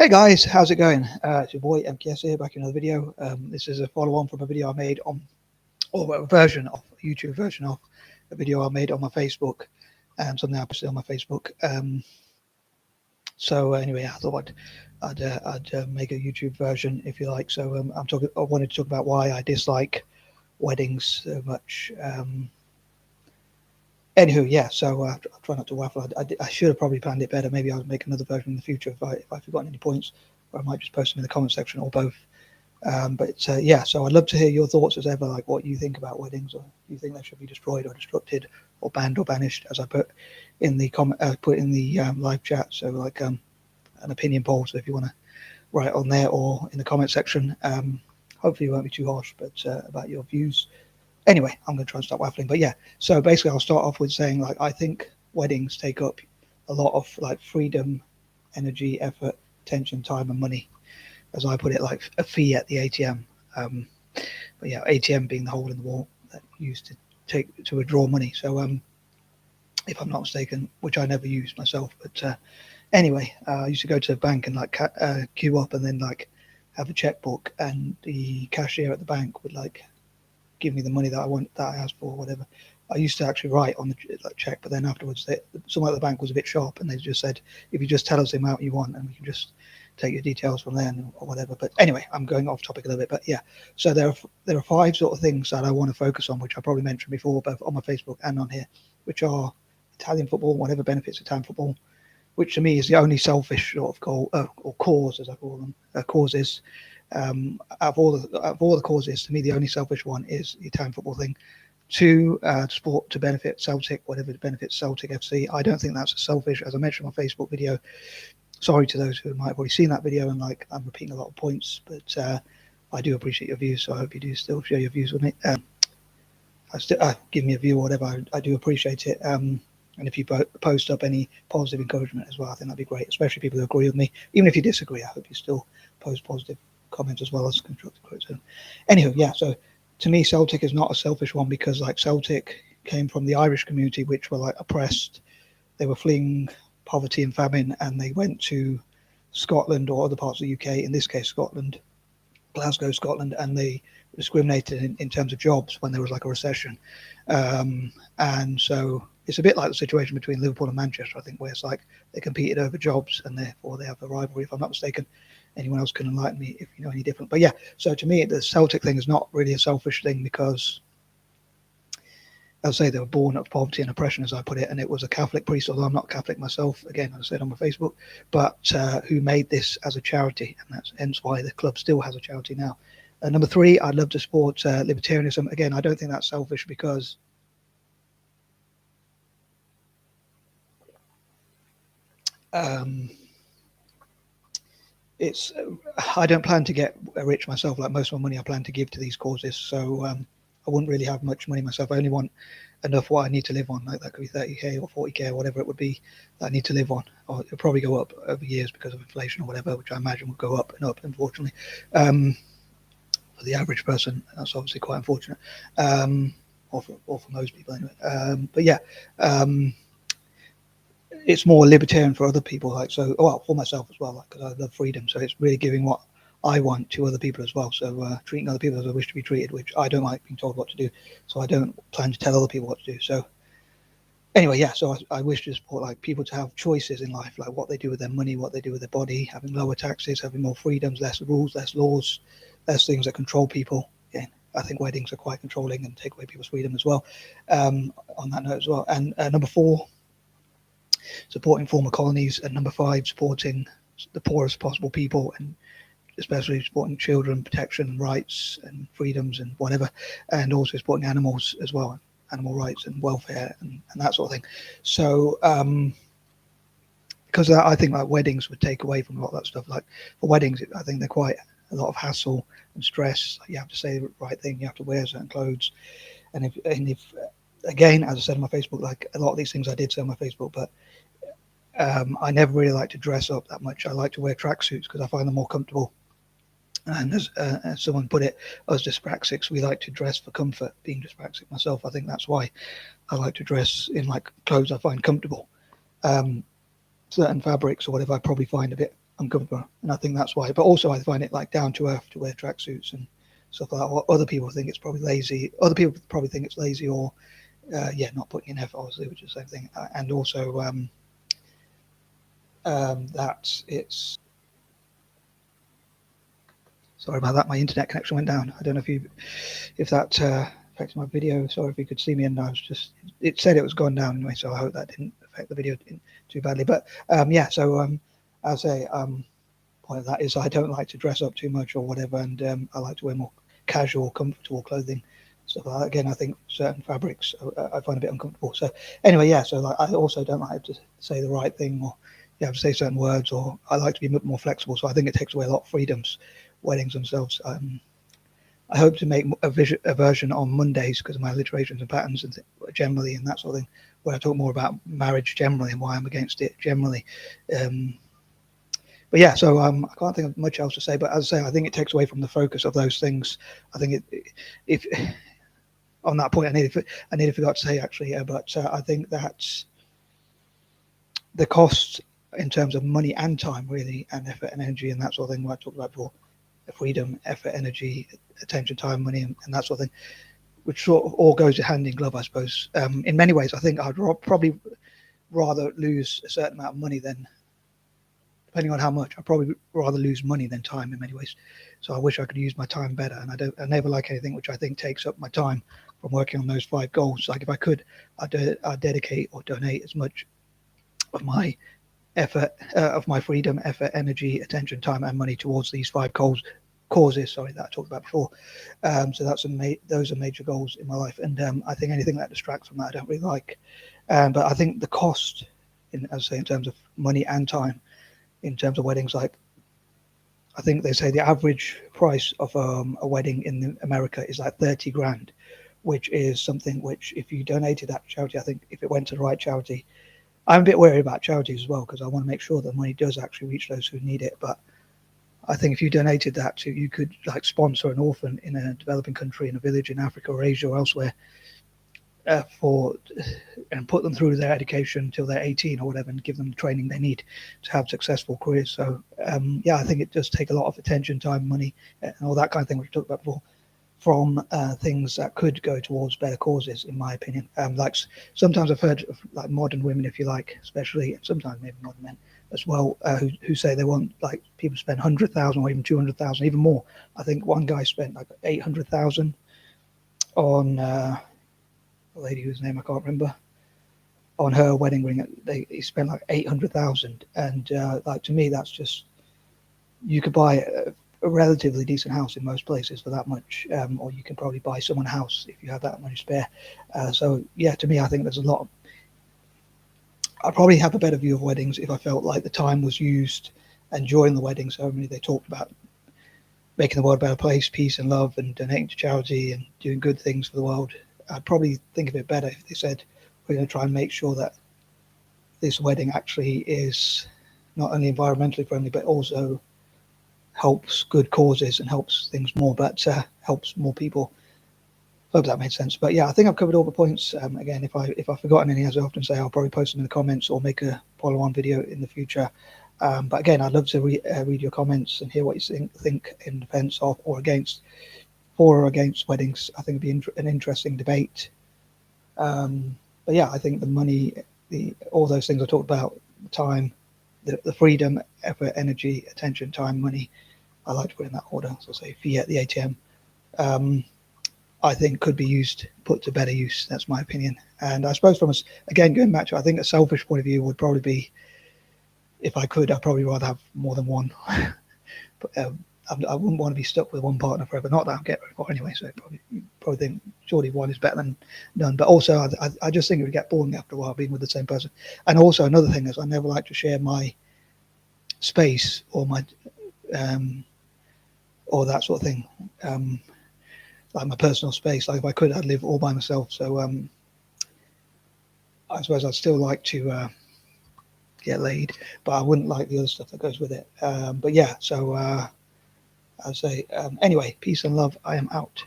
Hey guys, how's it going? It's your boy M.K.S here, back in another video. This is a follow-on from a video I made on, or a version of, a YouTube version of a video I made on my Facebook, something I posted on my Facebook. So anyway, I thought I'd make a YouTube version, if you like. So I wanted to talk about why I dislike weddings so much. Anywho, yeah. So I'll try not to waffle. I should have probably planned it better. Maybe I'll make another version in the future if I've forgotten any points, or I might just post them in the comment section or both. Yeah, so I'd love to hear your thoughts as ever, like what you think about weddings, or do you think they should be destroyed or destructed or banned or banished, as I put in the live chat. So like an opinion poll. So if you want to write on there or in the comment section, hopefully you won't be too harsh, but about your views. Anyway, I'm going to try and stop waffling. But yeah, so basically I'll start off with saying, like, I think weddings take up a lot of like freedom, energy, effort, attention, time and money, as I put it, like a fee at the a.t.m. But yeah, a.t.m being the hole in the wall that used to withdraw money. So if I'm not mistaken, which I never used myself, but anyway, I used to go to the bank and like queue up and then like have a checkbook, and the cashier at the bank would like give me the money that I asked for, or whatever. I used to actually write on the check, but then afterwards, someone at the bank was a bit sharp, and they just said, if you just tell us the amount you want, and we can just take your details from there or whatever. But anyway, I'm going off topic a little bit, but yeah. So there are 5 sort of things that I want to focus on, which I probably mentioned before, both on my Facebook and on here, which are Italian football, whatever benefits Italian football, which to me is the only selfish sort of goal or cause, as I call them, causes. Out of all the causes, to me, the only selfish one is the Italian football thing. 2, sport to benefit Celtic, whatever benefits Celtic FC. I don't think that's selfish, as I mentioned in my Facebook video. Sorry to those who might have already seen that video, and like I'm repeating a lot of points, but I do appreciate your views, so I hope you do still share your views with me. Give me a view or whatever. I do appreciate it. And if you post up any positive encouragement as well, I think that'd be great, especially people who agree with me. Even if you disagree, I hope you still post positive comments as well as constructive criticism. Anywho, yeah, so to me, Celtic is not a selfish one, because like Celtic came from the Irish community, which were like oppressed. They were fleeing poverty and famine, and they went to Scotland or other parts of the UK, in this case Scotland, Glasgow, Scotland, and they discriminated in terms of jobs when there was like a recession. And so it's a bit like the situation between Liverpool and Manchester, I think, where it's like they competed over jobs and therefore they have a rivalry, if I'm not mistaken. Anyone else can enlighten me if you know any different. But yeah, so to me, the Celtic thing is not really a selfish thing, because I'll say they were born of poverty and oppression, as I put it, and it was a Catholic priest, although I'm not Catholic myself, again, as I said on my Facebook, but who made this as a charity, and that's hence why the club still has a charity now. Number 3, I'd love to support libertarianism. Again, I don't think that's selfish, because I don't plan to get rich myself. Like, most of my money I plan to give to these causes, so I wouldn't really have much money myself. I only want enough what I need to live on. Like, that could be 30k or 40k or whatever it would be that I need to live on. Or it'll probably go up over years because of inflation or whatever, which I imagine will go up and up, unfortunately. For the average person, that's obviously quite unfortunate. Or for most people anyway. But yeah, it's more libertarian for other people, like, so, well, for myself as well, because I love freedom. So it's really giving what I want to other people as well. So treating other people as I wish to be treated, which I don't like being told what to do. So I don't plan to tell other people what to do. So anyway, yeah, so I wish to support like people to have choices in life, like what they do with their money, what they do with their body, having lower taxes, having more freedoms, less rules, less laws, less things that control people. Again, I think weddings are quite controlling and take away people's freedom as well. On that note as well. And number 4, supporting former colonies, and number 5, supporting the poorest possible people, and especially supporting children, protection and rights and freedoms and whatever, and also supporting animals as well, animal rights and welfare and that sort of thing. So because of that, I think like weddings would take away from a lot of that stuff. Like, for weddings, I think they're quite a lot of hassle and stress. You have to say the right thing, you have to wear certain clothes, and if again, as I said on my Facebook, like a lot of these things I did say on my Facebook, but I never really like to dress up that much. I like to wear tracksuits because I find them more comfortable. And as someone put it, us dyspraxics, we like to dress for comfort. Being dyspraxic myself, I think that's why I like to dress in like clothes I find comfortable. Certain fabrics or whatever I probably find a bit uncomfortable, and I think that's why. But also, I find it like down to earth to wear tracksuits and stuff like that. Or other people think it's probably lazy. Other people probably think it's lazy, or not putting in effort, obviously, which is the same thing. And also that it's. Sorry about that. My internet connection went down. I don't know if that affects my video. Sorry if you could see me, and I was just. It said it was gone down anyway, so I hope that didn't affect the video too badly. But so I'll say point of that is I don't like to dress up too much or whatever, and I like to wear more casual, comfortable clothing. Stuff like that. Again, I think certain fabrics I find a bit uncomfortable. So anyway, so like I also don't like to say the right thing, or you have to say certain words, or I like to be a bit more flexible. So I think it takes away a lot of freedoms. Weddings themselves. I hope to make a version on Mondays because of my alliterations and patterns and generally and that sort of thing, where I talk more about marriage generally and why I'm against it generally. But yeah, so I can't think of much else to say. But as I say, I think it takes away from the focus of those things. I think if on that point, I nearly forgot to say actually, but I think that the cost in terms of money and time, really, and effort and energy and that sort of thing, what I talked about before, freedom, effort, energy, attention, time, money, and that sort of thing, which sort of all goes hand in glove, I suppose. In many ways, I think I'd probably rather lose a certain amount of money than, depending on how much, I'd probably rather lose money than time in many ways. So I wish I could use my time better, and I never like anything which I think takes up my time from working on those 5 goals. Like if I could, I'd dedicate or donate as much of my effort, of my freedom, effort, energy, attention, time, and money towards these 5 causes that I talked about before. So those are major goals in my life, and I think anything that distracts from that I don't really like. But I think the cost, as I say, in terms of money and time, in terms of weddings, like I think they say the average price of a wedding in America is like 30 grand, which is something which, if you donated that to charity, I think if it went to the right charity, I'm a bit wary about charities as well because I want to make sure that money does actually reach those who need it. But I think if you donated that to, you could like sponsor an orphan in a developing country, in a village in Africa or Asia or elsewhere, and put them through their education until they're 18 or whatever, and give them the training they need to have successful careers. So I think it does take a lot of attention, time, money, and all that kind of thing which we talked about before, from things that could go towards better causes, in my opinion. Like sometimes I've heard of like modern women, if you like, especially, and sometimes maybe modern men as well, who say they want like people spend 100,000 or even 200,000, even more. I think one guy spent like 800,000 on a lady whose name I can't remember, on her wedding ring. He spent like 800,000, and like to me that's just, you could buy a relatively decent house in most places for that much, or you can probably buy someone a house if you have that money spare. So yeah, to me, I think there's a lot. I'd probably have a better view of weddings if I felt like the time was used, and during the wedding ceremony they talked about making the world a better place, peace and love, and donating to charity and doing good things for the world. I'd probably think of it better if they said, we're going to try and make sure that this wedding actually is not only environmentally friendly, but also helps good causes and helps things more, but helps more people. I hope that made sense. But yeah, I think I've covered all the points. Again, if I've forgotten any, as I often say, I'll probably post them in the comments or make a follow-on video in the future. But again, I'd love to read your comments and hear what you think in defence of or against, for or against weddings. I think it'd be an interesting debate. But yeah, I think the money, all those things I talked about, the time, the freedom, effort, energy, attention, time, money, I like to put in that order. So say fiat, the ATM, I think could be put to better use. That's my opinion. And I suppose from us, again, going back to, I think a selfish point of view would probably be, if I could, I'd probably rather have more than one. But I wouldn't want to be stuck with one partner forever. Not that I'll get very far anyway, so probably think surely one is better than none. But also, I just think it would get boring after a while being with the same person. And also another thing is, I never like to share my space or my or that sort of thing, like my personal space. Like if I could, I'd live all by myself. So I suppose I'd still like to get laid, but I wouldn't like the other stuff that goes with it. But yeah, so I'd say anyway, peace and love. I am out.